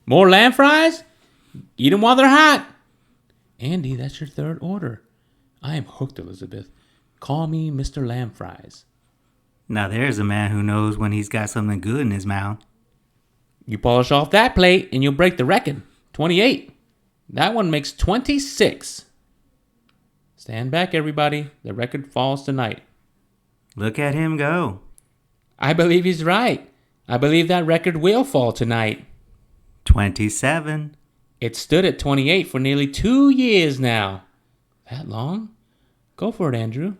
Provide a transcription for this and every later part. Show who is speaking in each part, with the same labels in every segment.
Speaker 1: More lamb fries? Eat them while they're hot. Andy, that's your third order. I am hooked, Elizabeth. Call me Mr. Lamb Fries.
Speaker 2: Now there's a man who knows when he's got something good in his mouth.
Speaker 1: You polish off that plate and you'll break the record. 28. That one makes 26. Stand back, everybody. The record falls tonight.
Speaker 2: Look at him go.
Speaker 1: I believe he's right. I believe that record will fall tonight.
Speaker 2: 27.
Speaker 1: It stood at 28 for nearly 2 years now. That long? Go for it, Andrew.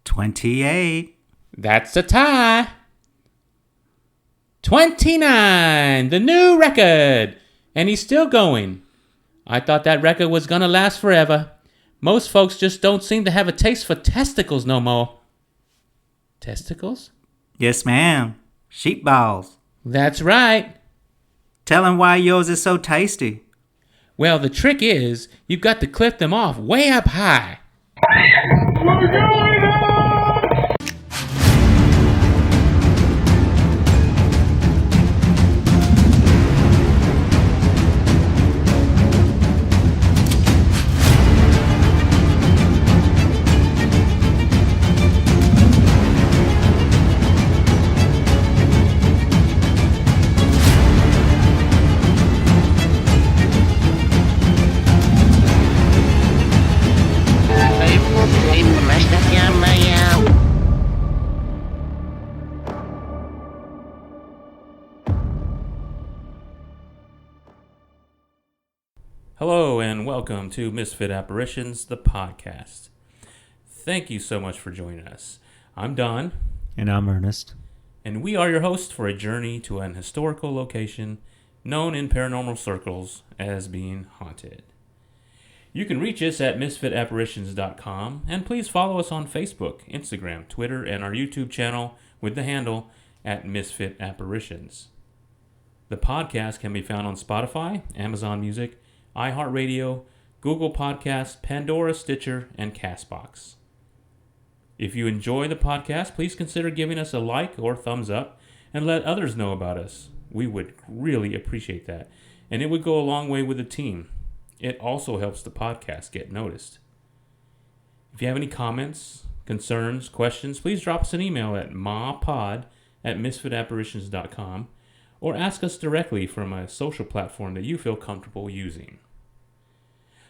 Speaker 2: 28.
Speaker 1: That's a tie. 29, the new record. And he's still going. I thought that record was gonna last forever. Most folks just don't seem to have a taste for testicles no more. Testicles?
Speaker 2: Yes, ma'am. Sheep balls.
Speaker 1: That's right.
Speaker 2: Tell him why yours is so tasty.
Speaker 1: Well, the trick is you've got to clip them off way up high. Hello and welcome to Misfit Apparitions, the podcast. Thank you so much for joining us. I'm Don.
Speaker 2: And I'm Ernest.
Speaker 1: And we are your hosts for a journey to an historical location known in paranormal circles as being haunted. You can reach us at misfitapparitions.com and please follow us on Facebook, Instagram, Twitter, and our YouTube channel with the handle at Misfit Apparitions. The podcast can be found on Spotify, Amazon Music, iHeartRadio, Google Podcasts, Pandora, Stitcher, and CastBox. If you enjoy the podcast, please consider giving us a like or thumbs up and let others know about us. We would really appreciate that, and it would go a long way with the team. It also helps the podcast get noticed. If you have any comments, concerns, questions, please drop us an email at mapod@misfitapparitions.com or ask us directly from a social platform that you feel comfortable using.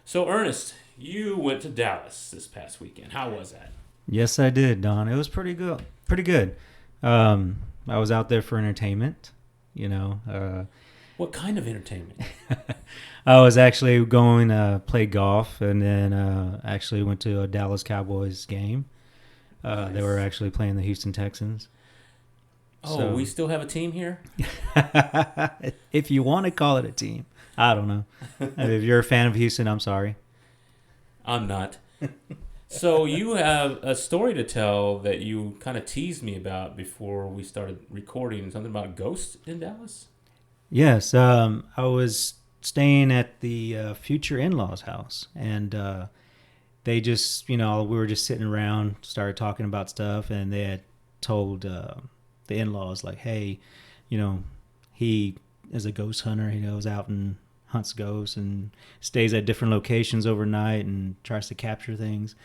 Speaker 1: So, Ernest, you went to Dallas this past weekend. How was that?
Speaker 2: Yes, I did, Don. It was pretty good. I was out there for entertainment, you know.
Speaker 1: What kind of entertainment?
Speaker 2: I was actually going to play golf, and then actually went to a Dallas Cowboys game.
Speaker 1: Nice.
Speaker 2: They were actually playing the Houston Texans.
Speaker 1: Oh,
Speaker 2: So-
Speaker 1: we still have a team here?
Speaker 2: If you want to call it a team. I don't know. If you're a fan of Houston, I'm sorry.
Speaker 1: I'm not. So you have a story to tell that you kind of teased me about before we started recording, something about ghosts in Dallas?
Speaker 2: Yes, I was staying at the future in-laws house, and they just, we were just sitting around, started talking about stuff, and they had told the in-laws, like, hey, he is a ghost hunter. He goes out and hunts ghosts and stays at different locations overnight and tries to capture things.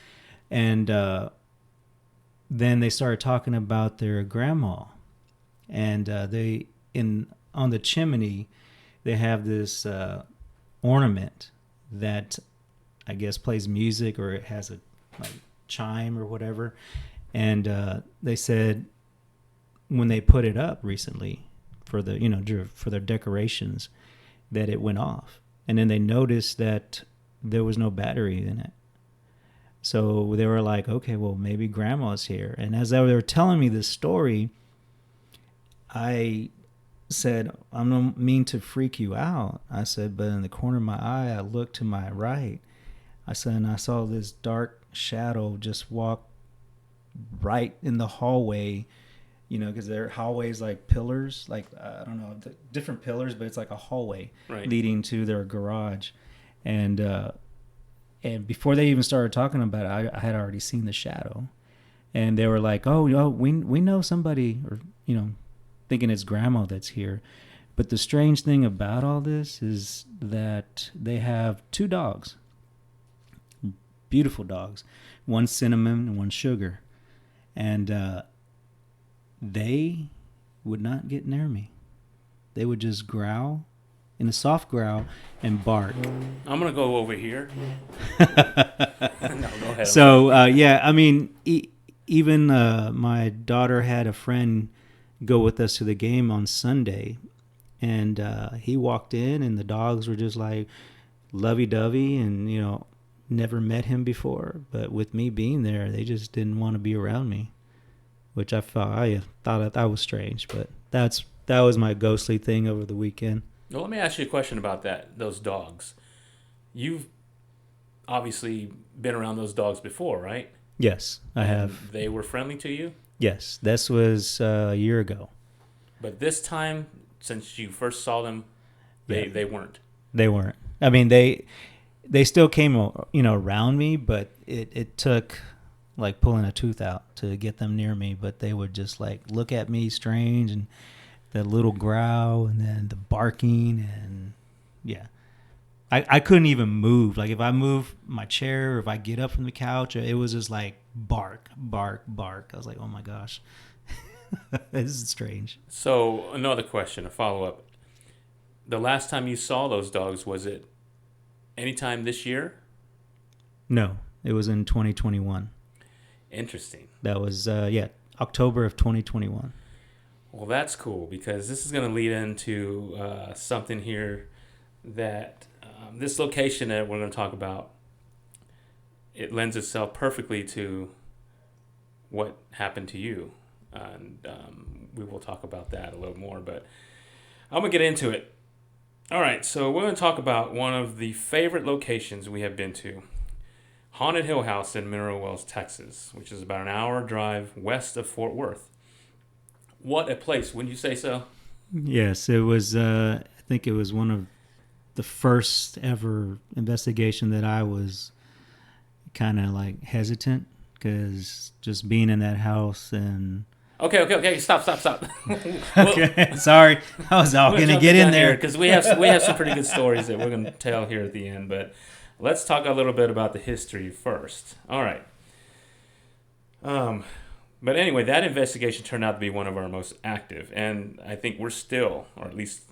Speaker 2: And then they started talking about their grandma, and on the chimney they have this ornament that I guess plays music, or it has a chime or whatever. And they said when they put it up recently for the for their decorations, that it went off, and then they noticed that there was no battery in it. So they were like, okay, well, maybe grandma's here. And as they were telling me this story, I said, I don't mean to freak you out. I said, but in the corner of my eye, I looked to my right. I said, and I saw this dark shadow just walk right in the hallway, because their hallways like pillars, like, I don't know, different pillars, but it's like a hallway leading to their garage. And before they even started talking about it, I had already seen the shadow. And they were like, oh, we know somebody, or, thinking it's grandma that's here. But the strange thing about all this is that they have 2 dogs, beautiful dogs, one cinnamon and one sugar, and they would not get near me. They would just growl in a soft growl and bark.
Speaker 1: I'm gonna go over here. No, go ahead.
Speaker 2: So yeah, I mean, even my daughter had a friend go with us to the game on Sunday, and he walked in, and the dogs were just like lovey-dovey, and never met him before. But with me being there, they just didn't want to be around me, which I thought that was strange. But that was my ghostly thing over the weekend.
Speaker 1: Well, let me ask you a question about those dogs. You've obviously been around those dogs before, right?
Speaker 2: Yes, I have.
Speaker 1: They were friendly to you?
Speaker 2: Yes, this was a year ago.
Speaker 1: But this time, since you first saw them, they weren't.
Speaker 2: They weren't. I mean, they still came, around me, but it took like pulling a tooth out to get them near me. But they would just like look at me strange, and the little growl, and then the barking, and yeah. I couldn't even move. Like if I move my chair, or if I get up from the couch, it was just like bark, bark, bark. I was like, oh my gosh, this is strange.
Speaker 1: So another question, a follow-up. The last time you saw those dogs, was it anytime this year?
Speaker 2: No, it was in 2021.
Speaker 1: Interesting.
Speaker 2: That was, October of 2021.
Speaker 1: Well, that's cool, because this is going to lead into something here that this location that we're going to talk about, it lends itself perfectly to what happened to you. And we will talk about that a little more, but I'm going to get into it. All right, so we're going to talk about one of the favorite locations we have been to, Haunted Hill House in Mineral Wells, Texas, which is about an hour drive west of Fort Worth. What a place, wouldn't you say so?
Speaker 2: Yes, it was, I think it was one of the first ever investigation that I was kind of like hesitant, because just being in that house and...
Speaker 1: Okay, stop.
Speaker 2: Okay, sorry. I was all going to get in there.
Speaker 1: Because we have some pretty good stories that we're going to tell here at the end, but let's talk a little bit about the history first. All right. But anyway, that investigation turned out to be one of our most active, and I think we're still, or at least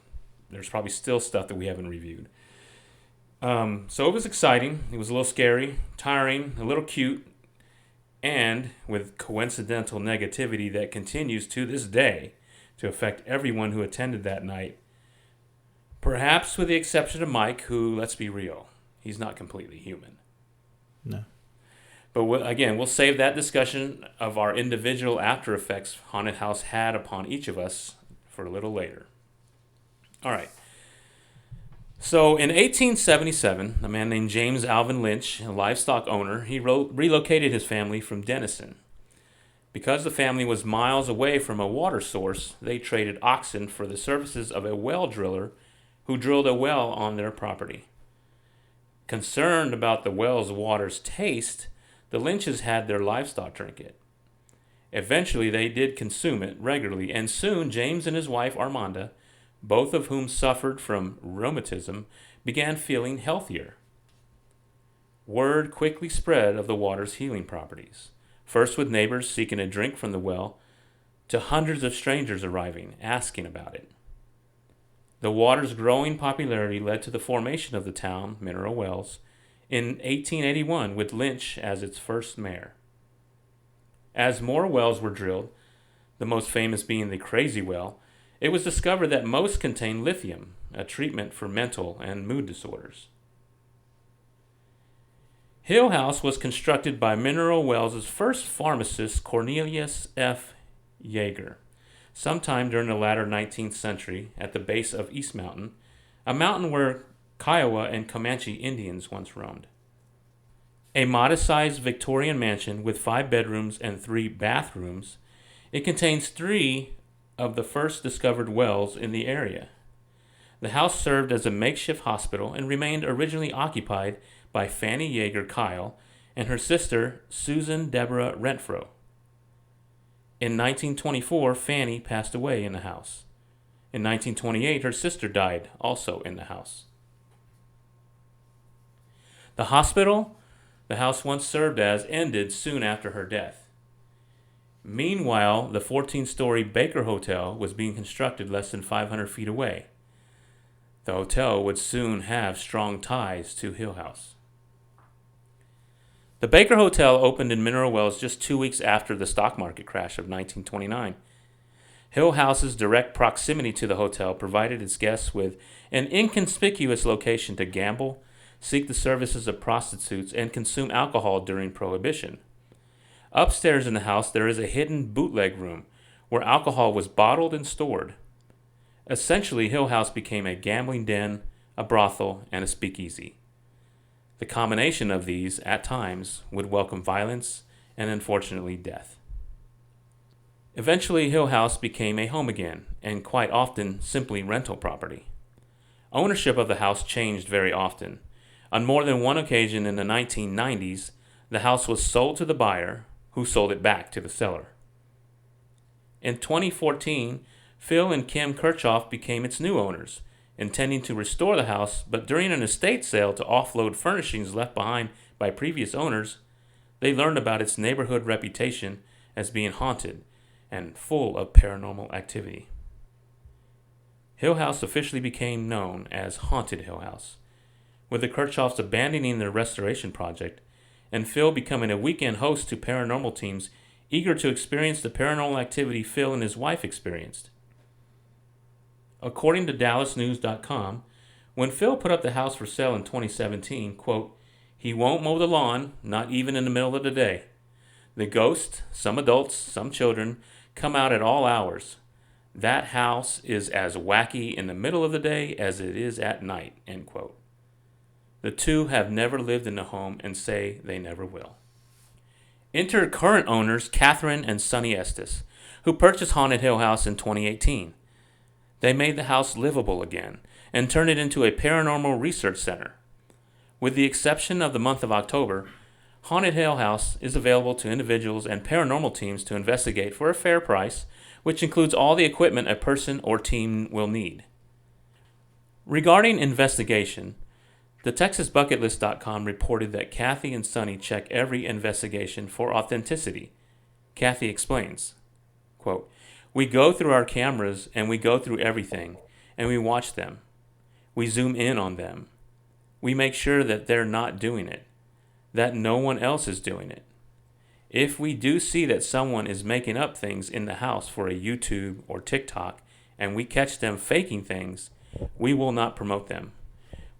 Speaker 1: there's probably still stuff that we haven't reviewed. So it was exciting. It was a little scary, tiring, a little cute, and with coincidental negativity that continues to this day to affect everyone who attended that night. Perhaps with the exception of Mike, who, let's be real, he's not completely human.
Speaker 2: No.
Speaker 1: But we'll save that discussion of our individual after effects Haunted House had upon each of us for a little later. All right. So in 1877, a man named James Alvin Lynch, a livestock owner, he relocated his family from Denison. Because the family was miles away from a water source, they traded oxen for the services of a well driller who drilled a well on their property. Concerned about the well's water's taste, the Lynches had their livestock drink it. Eventually, they did consume it regularly, and soon James and his wife Armanda, both of whom suffered from rheumatism, began feeling healthier. Word quickly spread of the water's healing properties, first with neighbors seeking a drink from the well, to hundreds of strangers arriving, asking about it. The water's growing popularity led to the formation of the town, Mineral Wells, in 1881 with Lynch as its first mayor. As more wells were drilled, the most famous being the Crazy Well, it was discovered that most contained lithium, a treatment for mental and mood disorders. Hill House was constructed by Mineral Wells' first pharmacist, Cornelius F. Yeager, sometime during the latter 19th century at the base of East Mountain, a mountain where Kiowa and Comanche Indians once roamed. A modest-sized Victorian mansion with 5 bedrooms and 3 bathrooms, it contains 3 of the first discovered wells in the area. The house served as a makeshift hospital and remained originally occupied by Fanny Yeager Kyle and her sister Susan Deborah Renfro. In 1924, Fanny passed away in the house. In 1928, her sister died, also in the house. The hospital the house once served as ended soon after her death. Meanwhile, the 14-story Baker Hotel was being constructed less than 500 feet away. The hotel would soon have strong ties to Hill House. The Baker Hotel opened in Mineral Wells just 2 weeks after the stock market crash of 1929. Hill House's direct proximity to the hotel provided its guests with an inconspicuous location to gamble, seek the services of prostitutes, and consume alcohol during Prohibition. Upstairs in the house, there is a hidden bootleg room where alcohol was bottled and stored. Essentially, Hill House became a gambling den, a brothel, and a speakeasy. The combination of these, at times, would welcome violence and, unfortunately, death. Eventually, Hill House became a home again, and quite often simply rental property. Ownership of the house changed very often. On more than one occasion in the 1990s, the house was sold to the buyer, who sold it back to the seller. In 2014, Phil and Kim Kirchhoff became its new owners, intending to restore the house, but during an estate sale to offload furnishings left behind by previous owners, they learned about its neighborhood reputation as being haunted and full of paranormal activity. Hill House officially became known as Haunted Hill House, with the Kirchhoffs abandoning their restoration project and Phil becoming a weekend host to paranormal teams eager to experience the paranormal activity Phil and his wife experienced. According to DallasNews.com, when Phil put up the house for sale in 2017, quote, "He won't mow the lawn, not even in the middle of the day. The ghosts, some adults, some children, come out at all hours. That house is as wacky in the middle of the day as it is at night," end quote. The two have never lived in the home and say they never will. Enter current owners Catherine and Sonny Estes, who purchased Haunted Hill House in 2018. They made the house livable again and turned it into a paranormal research center. With the exception of the month of October, Haunted Hill House is available to individuals and paranormal teams to investigate for a fair price, which includes all the equipment a person or team will need. Regarding investigation, the TexasBucketList.com reported that Kathy and Sonny check every investigation for authenticity. Kathy explains, quote, "We go through our cameras and we go through everything, and we watch them. We zoom in on them. We make sure that they're not doing it, that no one else is doing it. If we do see that someone is making up things in the house for a YouTube or TikTok, and we catch them faking things, we will not promote them.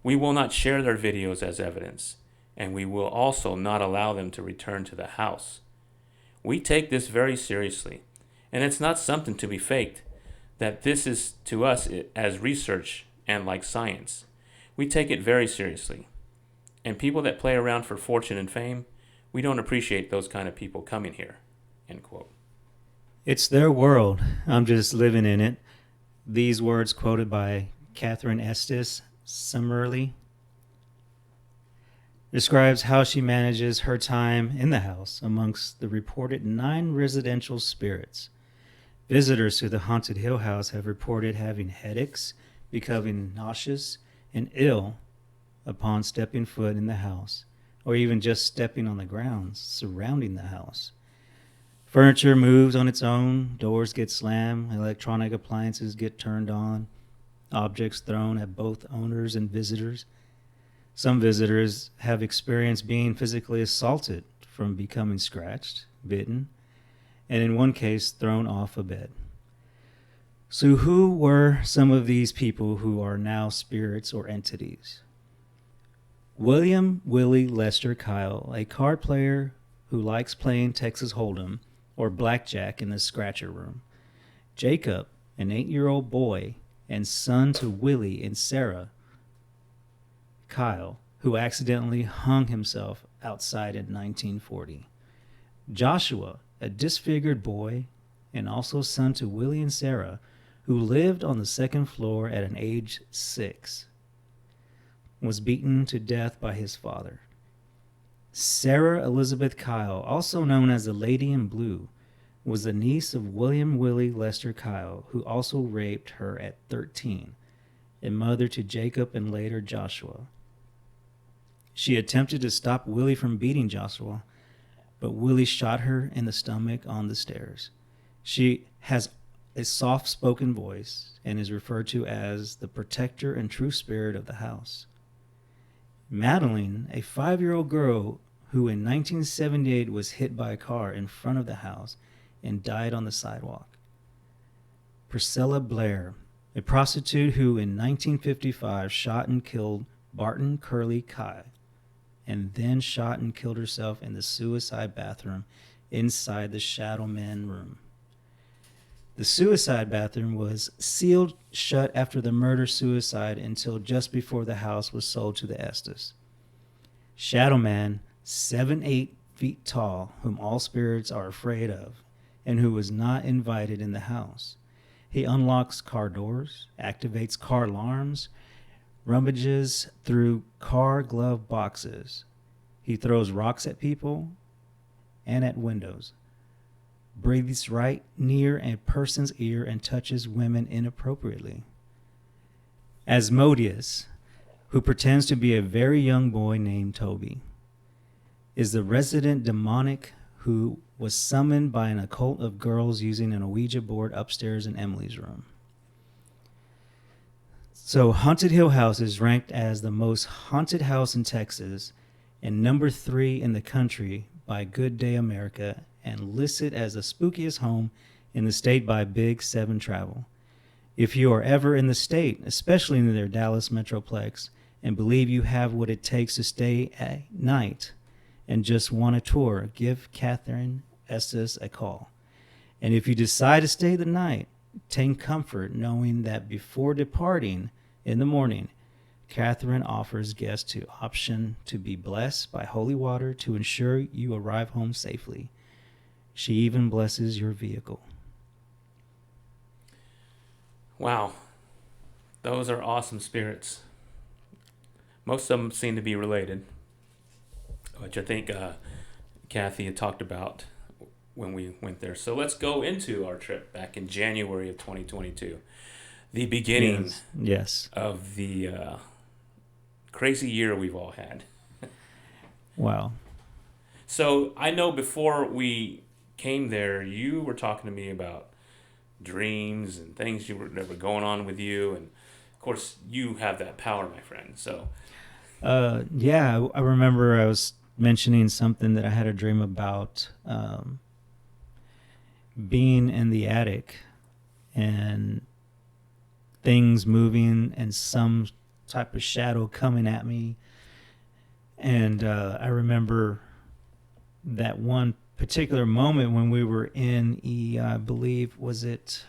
Speaker 1: We will not share their videos as evidence, and we will also not allow them to return to the house. We take this very seriously, and it's not something to be faked, that this is to us as research and like science. We take it very seriously. And people that play around for fortune and fame, we don't appreciate those kind of people coming here," end quote.
Speaker 2: It's their world. I'm just living in it. These words quoted by Catherine Estes summarily describes how she manages her time in the house amongst the reported 9 residential spirits. Visitors to the Haunted Hill House have reported having headaches, becoming nauseous, and ill upon stepping foot in the house, or even just stepping on the grounds surrounding the house. Furniture moves on its own, doors get slammed, electronic appliances get turned on, objects thrown at both owners and visitors. Some visitors have experienced being physically assaulted from becoming scratched, bitten, and in one case thrown off a bed. So who were some of these people who are now spirits or entities? William Willie Lester Kyle, a card player who likes playing Texas Hold'em or blackjack in the scratcher room. Jacob, an 8-year-old boy and son to Willie and Sarah Kyle, who accidentally hung himself outside in 1940. Joshua, a disfigured boy and also son to Willie and Sarah, who lived on the second floor at an age 6, was beaten to death by his father. Sarah Elizabeth Kyle, also known as the Lady in Blue, was the niece of William Willie Lester Kyle, who also raped her at 13, and mother to Jacob and later Joshua. She attempted to stop Willie from beating Joshua, but Willie shot her in the stomach on the stairs. She has a soft-spoken voice and is referred to as the protector and true spirit of the house. Madeline, a 5-year-old girl who in 1978 was hit by a car in front of the house and died on the sidewalk. Priscilla Blair, a prostitute who in 1955 shot and killed Barton Curley Kai, and then shot and killed herself in the suicide bathroom inside the shadowman room. The suicide bathroom was sealed shut after the murder-suicide until just before the house was sold to the Estes. Shadowman, 7-8 feet tall, whom all spirits are afraid of, and who was not invited in the house. He unlocks car doors, activates car alarms, rummages through car glove boxes. He throws rocks at people and at windows, breathes right near a person's ear, and touches women inappropriately. Asmodeus, who pretends to be a very young boy named Toby, is the resident demonic who was summoned by an occult of girls using an Ouija board upstairs in Emily's room. So Haunted Hill House is ranked as the most haunted house in Texas and number 3 in the country by Good Day America, and listed as the spookiest home in the state by Big 7 Travel. If you are ever in the state, especially in their Dallas Metroplex, and believe you have what it takes to stay at night and just want a tour, give Catherine Estes a call. And if you decide to stay the night, take comfort knowing that before departing in the morning, Catherine offers guests the option to be blessed by holy water to ensure you arrive home safely. She even blesses your vehicle.
Speaker 1: Wow. Those are awesome spirits. Most of them seem to be related, which I think Kathy had talked about when we went there. So let's go into our trip back in January of 2022. The beginning
Speaker 2: yes.
Speaker 1: of the crazy year we've all had.
Speaker 2: Wow.
Speaker 1: So I know before we came there, you were talking to me about dreams and things that were going on with you, and of course you have that power, my friend. So
Speaker 2: yeah, I remember I was mentioning something that I had a dream about being in the attic and things moving and some type of shadow coming at me, and I remember that one particular moment when we were in I believe was it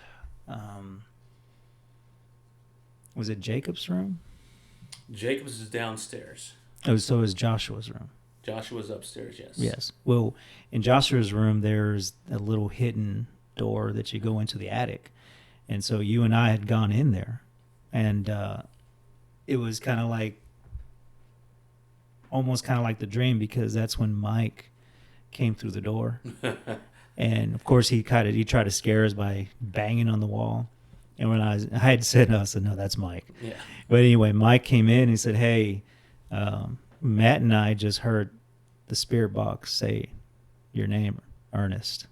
Speaker 2: Jacob's room?
Speaker 1: Jacob's is downstairs.
Speaker 2: Oh, so it was Joshua's room.
Speaker 1: Joshua's upstairs, yes.
Speaker 2: Yes. Well, in Joshua's room, there's a little hidden door that you go into the attic. And so you and I had gone in there. And it was kind of like, almost kind of like the dream, because that's when Mike came through the door. And of course he tried to scare us by banging on the wall. And when I had said, no, that's Mike.
Speaker 1: Yeah.
Speaker 2: But anyway, Mike came in and he said, hey, Matt and I just heard the spirit box say your name, Ernest.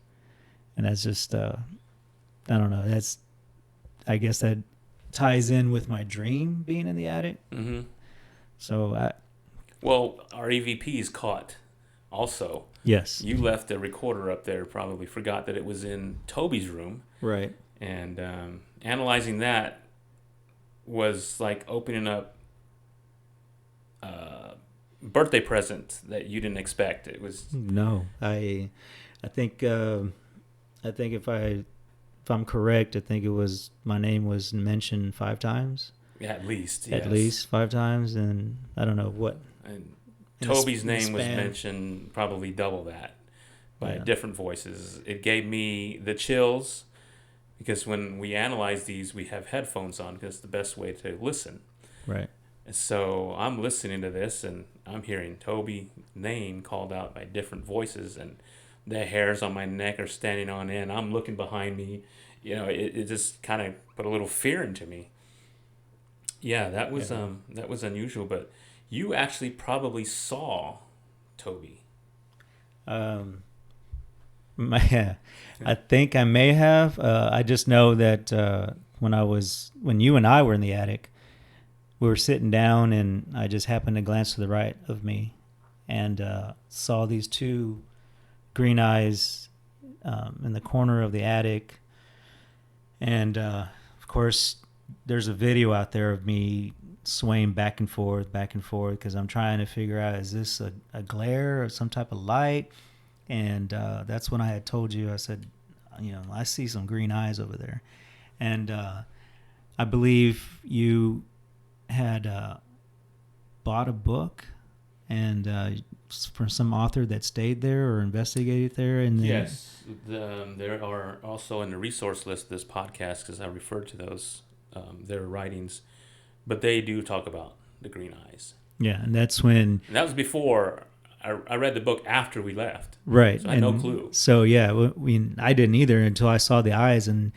Speaker 2: And that's just, I don't know. I guess that ties in with my dream being in the attic.
Speaker 1: Mm-hmm.
Speaker 2: So
Speaker 1: well, our EVPs caught also.
Speaker 2: Yes.
Speaker 1: You left the recorder up there, probably forgot that it was in Toby's room.
Speaker 2: Right.
Speaker 1: And analyzing that was like opening up a birthday present that you didn't expect. It was
Speaker 2: no. I think if I'm correct, I think it was my name was mentioned 5 times.
Speaker 1: Yeah, at least. Yes.
Speaker 2: At least 5 times, and I don't know what.
Speaker 1: And Toby's name was mentioned probably double that by different voices. It gave me the chills because when we analyze these, we have headphones on because it's the best way to listen.
Speaker 2: Right.
Speaker 1: So I'm listening to this and I'm hearing Toby's name called out by different voices, and the hairs on my neck are standing on end. I'm looking behind me. It just kind of put a little fear into me. Yeah, that was unusual, but you actually probably saw Toby.
Speaker 2: Um, I think I may have. I just know that when you and I were in the attic, we were sitting down, and I just happened to glance to the right of me, and saw these two green eyes in the corner of the attic, and of course, there's a video out there of me swaying back and forth, because I'm trying to figure out, is this a glare or some type of light? And that's when I had told you, I said, I see some green eyes over there. And I believe you had bought a book and from some author that stayed there or investigated there. And then,
Speaker 1: yes, there are also in the resource list of this podcast, because I referred to those, their writings, but they do talk about the green eyes.
Speaker 2: Yeah, and that's when...
Speaker 1: And that was before... I read the book after we left.
Speaker 2: Right.
Speaker 1: So I had no clue.
Speaker 2: So, yeah, I didn't either until I saw the eyes. And,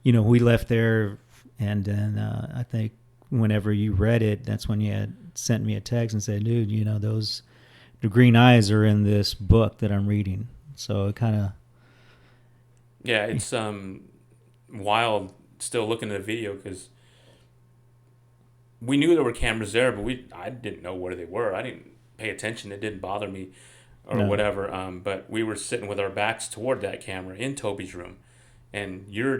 Speaker 2: we left there. And then I think whenever you read it, that's when you had sent me a text and said, dude, the green eyes are in this book that I'm reading. So it kind of...
Speaker 1: Yeah, it's wild still looking at the video, because we knew there were cameras there, but I didn't know where they were. I didn't pay attention. It didn't bother me or whatever. But we were sitting with our backs toward that camera in Toby's room, and you're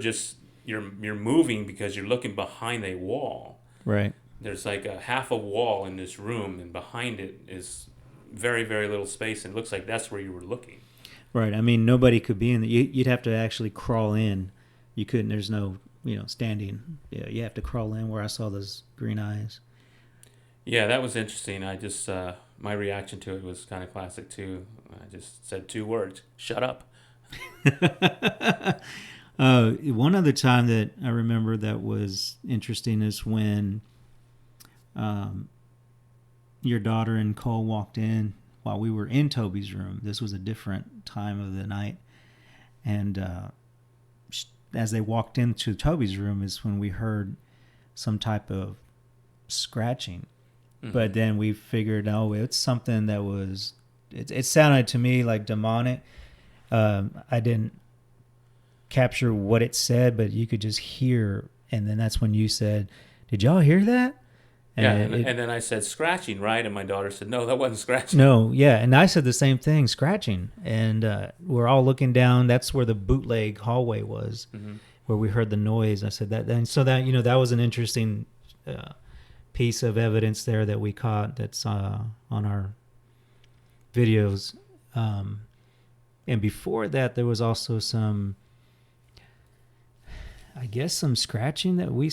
Speaker 1: moving because you're looking behind a wall.
Speaker 2: Right.
Speaker 1: There's like a half a wall in this room, and behind it is very, very little space, and it looks like that's where you were looking.
Speaker 2: Right. I mean, nobody could be in there. You'd have to actually crawl in. You couldn't. There's no, standing. Yeah, you have to crawl in where I saw those green eyes.
Speaker 1: Yeah, that was interesting. I just, my reaction to it was kind of classic too. I just said 2 words: "Shut up."
Speaker 2: One other time that I remember that was interesting is when your daughter and Cole walked in while we were in Toby's room. This was a different time of the night. And as they walked into Toby's room is when we heard some type of scratching. Mm-hmm. But then we figured, it's something that was... It sounded to me like demonic. I didn't capture what it said, but you could just hear. And then that's when you said, "Did y'all hear that?"
Speaker 1: And and then I said, "Scratching, right?" And my daughter said, "No, that wasn't scratching."
Speaker 2: No, yeah. And I said the same thing, scratching. And we're all looking down. That's where the bootleg hallway was, mm-hmm. where we heard the noise. I said that. And so that, that was an interesting piece of evidence there that we caught that's on our videos. And before that, there was also some scratching that we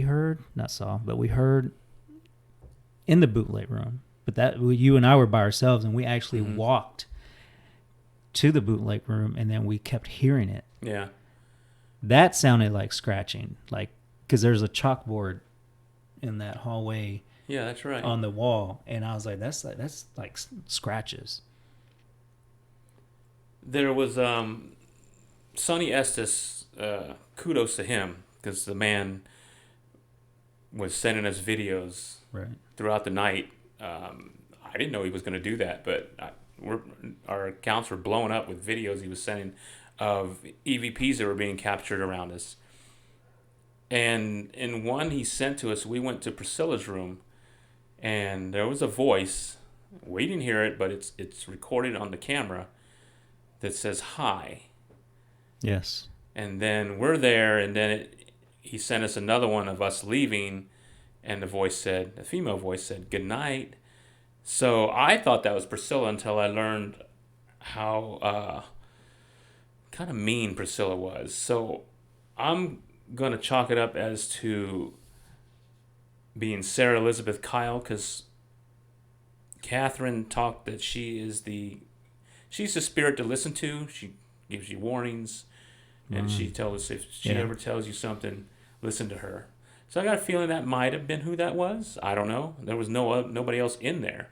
Speaker 2: heard in the bootleg room. But that you and I were by ourselves, and we actually mm-hmm. walked to the bootleg room, and then we kept hearing it.
Speaker 1: Yeah.
Speaker 2: That sounded like scratching, because there's a chalkboard in that hallway.
Speaker 1: Yeah, that's right.
Speaker 2: On the wall, and I was like, that's like scratches.
Speaker 1: There was Sonny Estes, kudos to him, because the man was sending us videos throughout the night. I didn't know he was going to do that, but our accounts were blowing up with videos he was sending of EVPs that were being captured around us. And in one he sent to us, we went to Priscilla's room, and there was a voice. We didn't hear it, but it's recorded on the camera that says hi.
Speaker 2: Yes.
Speaker 1: And then we're there, and then he sent us another one of us leaving, and the female voice said, "Good night." So I thought that was Priscilla until I learned how kind of mean Priscilla was. So I'm going to chalk it up as to being Sarah Elizabeth Kyle, because Catherine talked that she's the spirit to listen to. She gives you warnings, and she tells us if she ever tells you something, listen to her. So I got a feeling that might have been who that was. I don't know. There was nobody else in there.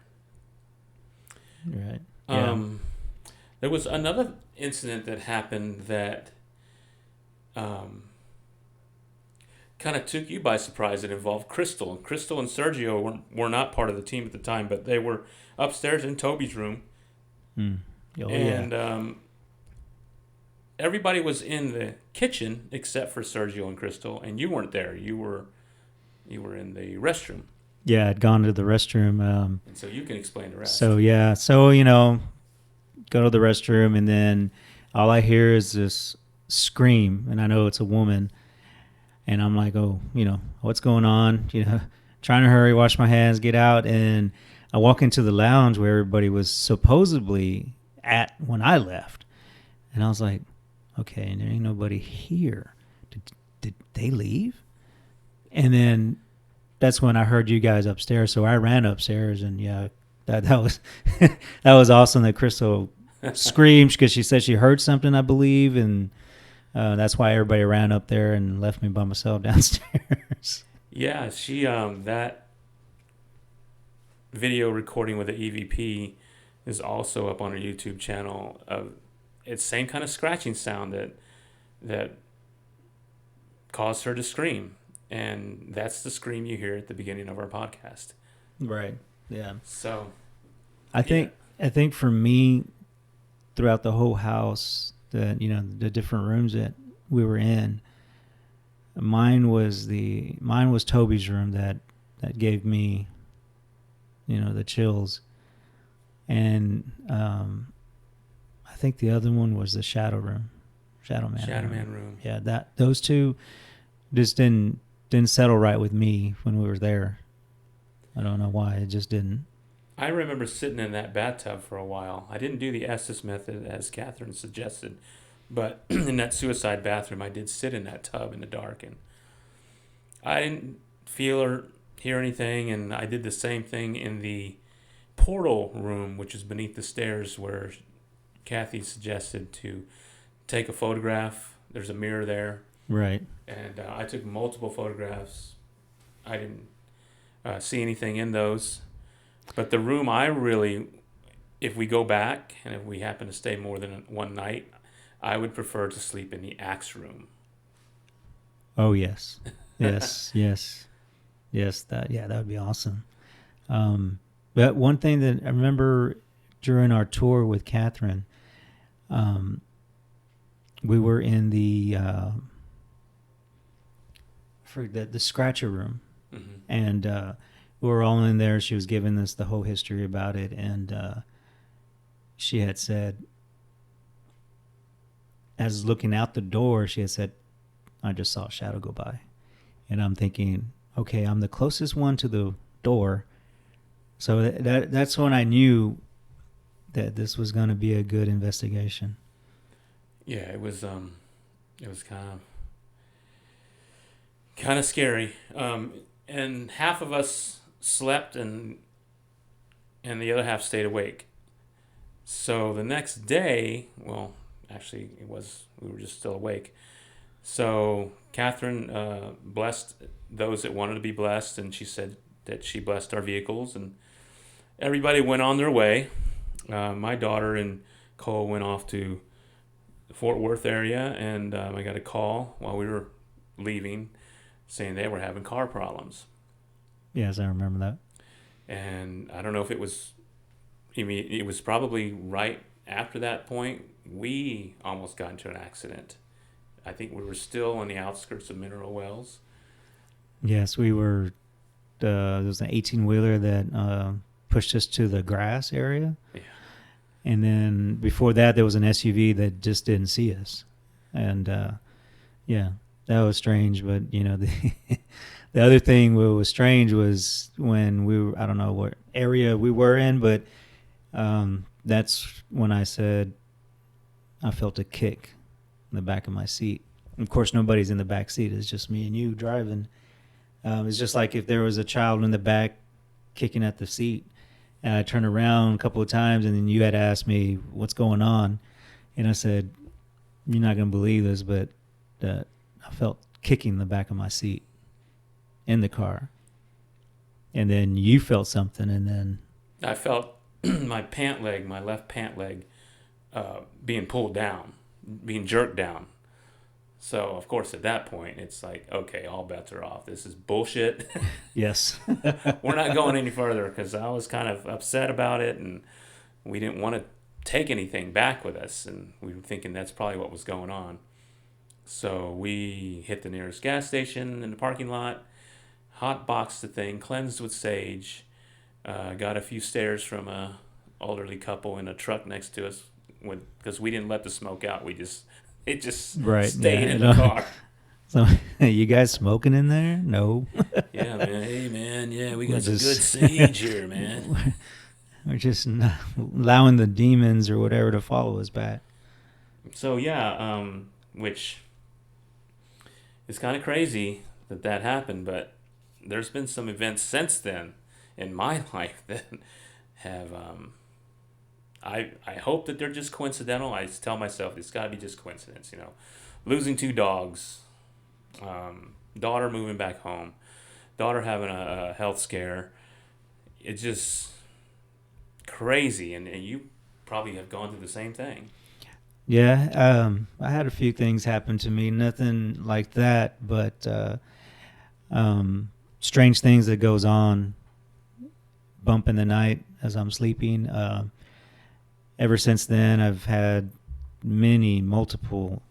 Speaker 2: Right.
Speaker 1: There was another incident that happened that um, kind of took you by surprise. It involved Crystal. Crystal and Sergio were not part of the team at the time, but they were upstairs in Toby's room.
Speaker 2: Mm. Oh,
Speaker 1: And
Speaker 2: yeah.
Speaker 1: everybody was in the kitchen except for Sergio and Crystal, and you weren't there. You were in the restroom,
Speaker 2: Yeah, I'd gone to the restroom.
Speaker 1: and so you can explain the rest.
Speaker 2: So, yeah. So, go to the restroom, and then all I hear is this scream, and I know it's a woman. And I'm like, oh, what's going on? Trying to hurry, wash my hands, get out. And I walk into the lounge where everybody was supposedly at when I left. And I was like, okay, there ain't nobody here. Did they leave? And then that's when I heard you guys upstairs. So I ran upstairs, and yeah, that was that was awesome that Crystal screamed because she said she heard something, I believe, and that's why everybody ran up there and left me by myself downstairs.
Speaker 1: Yeah, she that video recording with the EVP is also up on her YouTube channel. It's same kind of scratching sound that caused her to scream, and that's the scream you hear at the beginning of our podcast.
Speaker 2: Right. Yeah.
Speaker 1: So,
Speaker 2: I think for me, throughout the whole house, that the different rooms that we were in, mine was Toby's room that gave me, the chills, and I think the other one was the shadowman room. Yeah, those two just didn't settle right with me when we were there. I don't know why, it just didn't.
Speaker 1: I remember sitting in that bathtub for a while. I didn't do the Estes method as Catherine suggested, but in that suicide bathroom, I did sit in that tub in the dark, and I didn't feel or hear anything. And I did the same thing in the portal room, which is beneath the stairs, where Kathy suggested to take a photograph. There's a mirror there.
Speaker 2: Right.
Speaker 1: And I took multiple photographs. I didn't see anything in those. But the room if we go back and if we happen to stay more than one night, I would prefer to sleep in the axe room.
Speaker 2: Oh, yes. Yes. That would be awesome. But one thing that I remember during our tour with Catherine, we were in the scratcher room,
Speaker 1: Mm-hmm.
Speaker 2: and we were all in there. She was giving us the whole history about it, and she had said, as looking out the door, she had said, I just saw a shadow go by. And I'm thinking, okay, I'm the closest one to the door. So that's when I knew that this was going to be a good investigation.
Speaker 1: Yeah, it was kind of scary. And half of us slept and the other half stayed awake. So the next day, well, actually we were just still awake. So Catherine blessed those that wanted to be blessed, and she said that she blessed our vehicles, and everybody went on their way. My daughter and Cole went off to the Fort Worth area, and I got a call while we were leaving saying they were having car problems.
Speaker 2: Yes, I remember that.
Speaker 1: And I don't know if it was probably right after that point. We almost got into an accident. I think we were still on the outskirts of Mineral Wells.
Speaker 2: Yes, we were. There was an 18-wheeler that pushed us to the grass area.
Speaker 1: Yeah.
Speaker 2: And then before that, there was an SUV that just didn't see us. And, that was strange. But, the other thing that was strange was when I don't know what area we were in, but that's when I said I felt a kick in the back of my seat. Of course, nobody's in the back seat. It's just me and you driving. It's just like if there was a child in the back kicking at the seat. And I turned around a couple of times, and then you had asked me what's going on. And I said, you're not going to believe this, but I felt kicking the back of my seat in the car. And then you felt something, and then
Speaker 1: I felt my left pant leg being pulled down, being jerked down. So, of course, at that point, it's like, okay, all bets are off. This is bullshit.
Speaker 2: Yes.
Speaker 1: We're not going any further because I was kind of upset about it, and we didn't want to take anything back with us, and we were thinking that's probably what was going on. So we hit the nearest gas station in the parking lot, hot boxed the thing, cleansed with sage, got a few stares from a elderly couple in a truck next to us because we didn't let the smoke out. It just
Speaker 2: Right.
Speaker 1: stayed
Speaker 2: Yeah,
Speaker 1: in the car.
Speaker 2: So, you guys smoking in there? No.
Speaker 1: Yeah, man. Hey, man. Yeah, we
Speaker 2: We're
Speaker 1: got some
Speaker 2: just-
Speaker 1: good sage here, man.
Speaker 2: We're just not allowing the demons or whatever to follow us back.
Speaker 1: So yeah, which is kind of crazy that happened, but there's been some events since then in my life that have I hope that they're just coincidental. I tell myself it's got to be just coincidence, losing 2 dogs, daughter moving back home, daughter having a health scare. It's just crazy, and you probably have gone through the same thing.
Speaker 2: Yeah, I had a few things happen to me. Nothing like that, but strange things that goes on. Bump in the night as I'm sleeping. Ever since then, I've had multiple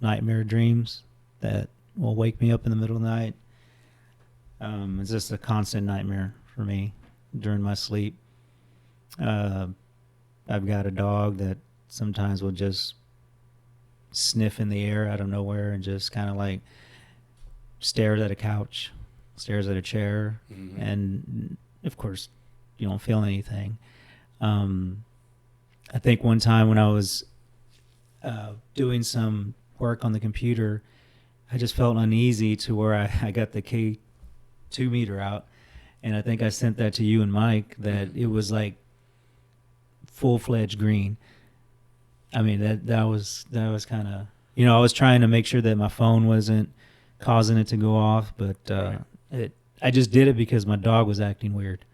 Speaker 2: nightmare dreams that will wake me up in the middle of the night. It's just a constant nightmare for me during my sleep. I've got a dog that sometimes will just sniff in the air out of nowhere and just kind of like stares at a couch, stares at a chair,
Speaker 1: Mm-hmm.
Speaker 2: and of course you don't feel anything. I think one time when I was doing some work on the computer, I just felt uneasy to where I got the K2 meter out, and I think I sent that to you and Mike, that it was like full-fledged green. I mean, that was kind of, I was trying to make sure that my phone wasn't causing it to go off, but I just did it because my dog was acting weird.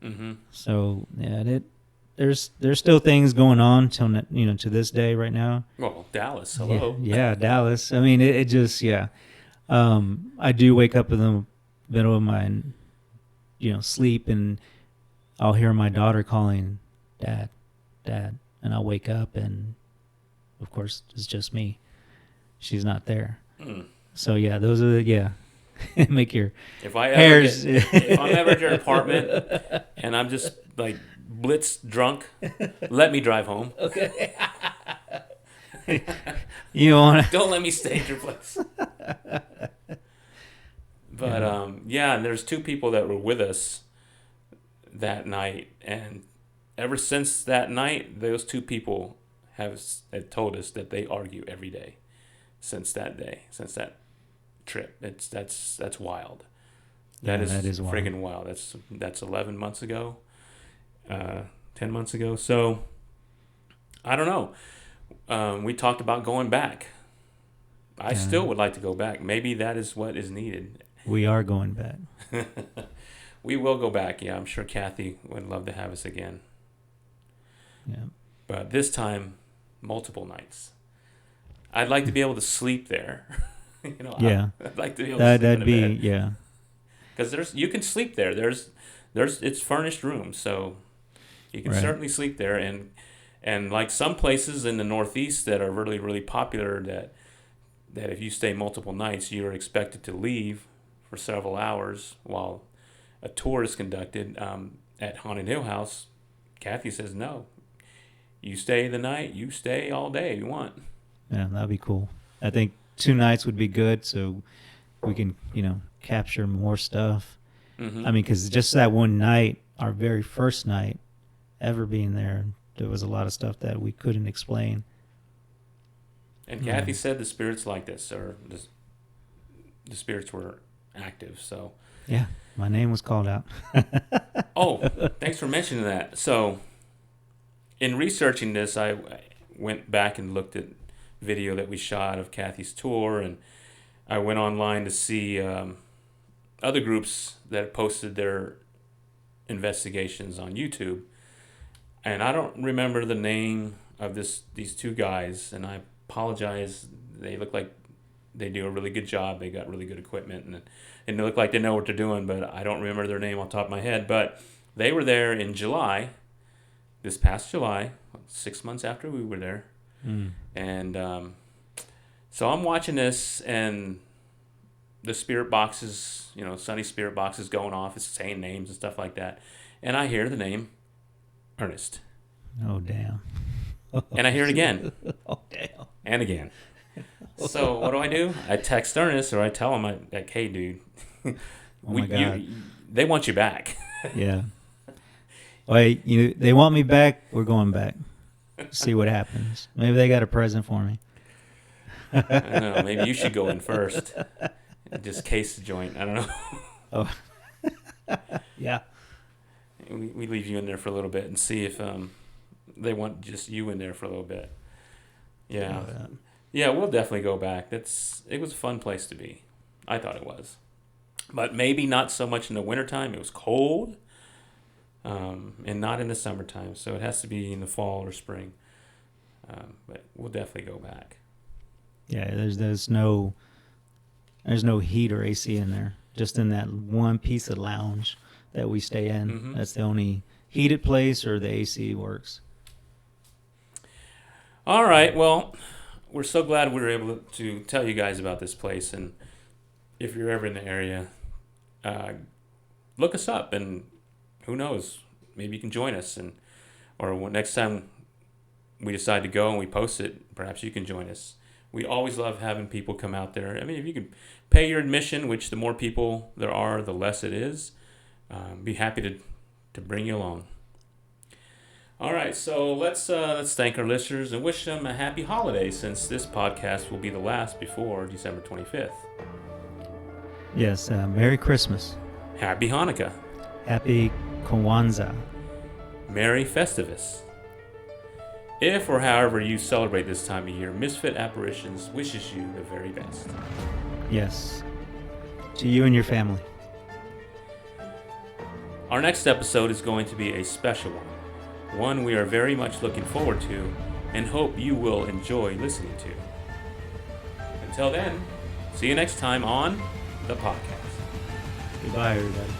Speaker 1: Mm-hmm.
Speaker 2: So yeah, there's still things going on till to this day right now.
Speaker 1: Well, Dallas, hello.
Speaker 2: Yeah, Dallas. I mean, it just I do wake up in the middle of my sleep, and I'll hear my daughter calling, "Dad, Dad," and I'll wake up, and of course it's just me. She's not there.
Speaker 1: Mm.
Speaker 2: So yeah, those are make your
Speaker 1: If I'm ever at your apartment and I'm just like blitz drunk, let me drive home.
Speaker 2: Okay. You want to?
Speaker 1: Don't let me stay at your place. But and there's 2 people that were with us that night, and ever since that night, those 2 people have told us that they argue every day since that trip. That's wild. That is
Speaker 2: wild.
Speaker 1: friggin' wild. That's 11 months ago, 10 months ago. So I don't know. We talked about going back. I still would like to go back. Maybe that is what is needed.
Speaker 2: We are going back.
Speaker 1: We will go back. Yeah, I'm sure Kathy would love to have us again.
Speaker 2: Yeah.
Speaker 1: But this time, multiple nights. I'd like to be able to sleep there.
Speaker 2: Yeah.
Speaker 1: I'd like to be able to sleep
Speaker 2: That'd
Speaker 1: in a
Speaker 2: be
Speaker 1: bed.
Speaker 2: yeah.
Speaker 1: Because you can sleep there. It's furnished rooms, so you can
Speaker 2: Right.
Speaker 1: certainly sleep there. And like some places in the Northeast that are really, really popular, that if you stay multiple nights, you're expected to leave for several hours while a tour is conducted. At Haunted Hill House, Kathy says no. You stay the night. You stay all day if you want.
Speaker 2: Yeah, that'd be cool. I think 2 nights would be good, so we can capture more stuff.
Speaker 1: Mm-hmm.
Speaker 2: I mean, because just that one night, our very first night ever being there was a lot of stuff that we couldn't explain.
Speaker 1: And Kathy said the spirits liked us, or the spirits were active. So
Speaker 2: Yeah, my name was called out.
Speaker 1: oh, thanks for mentioning that. So in researching this, I went back and looked at video that we shot of Kathy's tour, and I went online to see other groups that posted their investigations on YouTube. And I don't remember the name these two guys, and I apologize. They look like they do a really good job. They got really good equipment, and they look like they know what they're doing, but I don't remember their name off the top of my head. But they were there in July, this past July, 6 months after we were there. And so I'm watching this, and the spirit boxes, Sunny spirit boxes going off. It's saying names and stuff like that. And I hear the name Ernest.
Speaker 2: Oh, damn.
Speaker 1: And I hear it again.
Speaker 2: Oh, damn.
Speaker 1: And again. So what do? I text Ernest, or I tell him, like, hey, dude,
Speaker 2: Oh my God.
Speaker 1: they want you back.
Speaker 2: Yeah. Wait, they want me back. We're going back. See what happens. Maybe they got a present for me.
Speaker 1: I don't know. Maybe you should go in first. Just case the joint. I don't know.
Speaker 2: Oh. Yeah.
Speaker 1: We leave you in there for a little bit and see if they want just you in there for a little bit. Yeah. Yeah, we'll definitely go back. It was a fun place to be. I thought it was. But maybe not so much in the wintertime. It was cold. And not in the summertime. So it has to be in the fall or spring. But we'll definitely go back.
Speaker 2: Yeah, there's no heat or AC in there. Just in that one piece of lounge that we stay in.
Speaker 1: Mm-hmm.
Speaker 2: That's the only heated place, or the AC works.
Speaker 1: All right. Well, we're so glad we were able to tell you guys about this place. And if you're ever in the area, look us up, and who knows, maybe you can join us. Or next time we decide to go and we post it, perhaps you can join us. We always love having people come out there. I mean, if you can pay your admission, which the more people there are, the less it is, be happy to bring you along. All right, so let's thank our listeners and wish them a happy holiday, since this podcast will be the last before December 25th.
Speaker 2: Yes, Merry Christmas.
Speaker 1: Happy Hanukkah.
Speaker 2: Happy Kwanzaa.
Speaker 1: Merry Festivus. If or however you celebrate this time of year, Misfit Apparitions wishes you the very best.
Speaker 2: Yes. To you and your family.
Speaker 1: Our next episode is going to be a special one we are very much looking forward to and hope you will enjoy listening to. Until then, see you next time on the podcast.
Speaker 2: Goodbye, everybody.